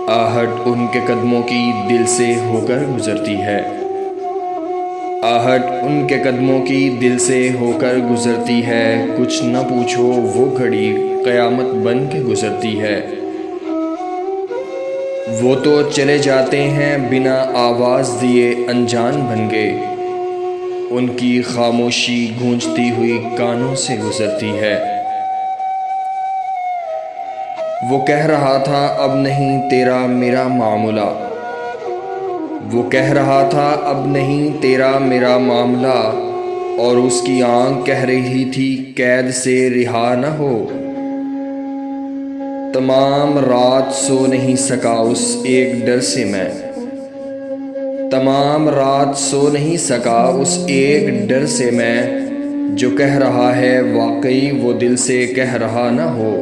آہٹ ان کے قدموں کی دل سے ہو کر گزرتی ہے، آہٹ ان کے قدموں کی دل سے ہو کر گزرتی ہے، کچھ نہ پوچھو وہ گھڑی قیامت بن کے گزرتی ہے۔ وہ تو چلے جاتے ہیں بنا آواز دیے انجان بن گئے، ان کی خاموشی گونجتی ہوئی کانوں سے گزرتی ہے۔ وہ کہہ رہا تھا اب نہیں تیرا میرا معاملہ، وہ کہہ رہا تھا اب نہیں تیرا میرا معاملہ، اور اس کی آنکھ کہہ رہی تھی قید سے رہا نہ ہو۔ تمام رات سو نہیں سکا اس ایک ڈر سے میں، تمام رات سو نہیں سکا اس ایک ڈر سے میں، جو کہہ رہا ہے واقعی وہ دل سے کہہ رہا نہ ہو۔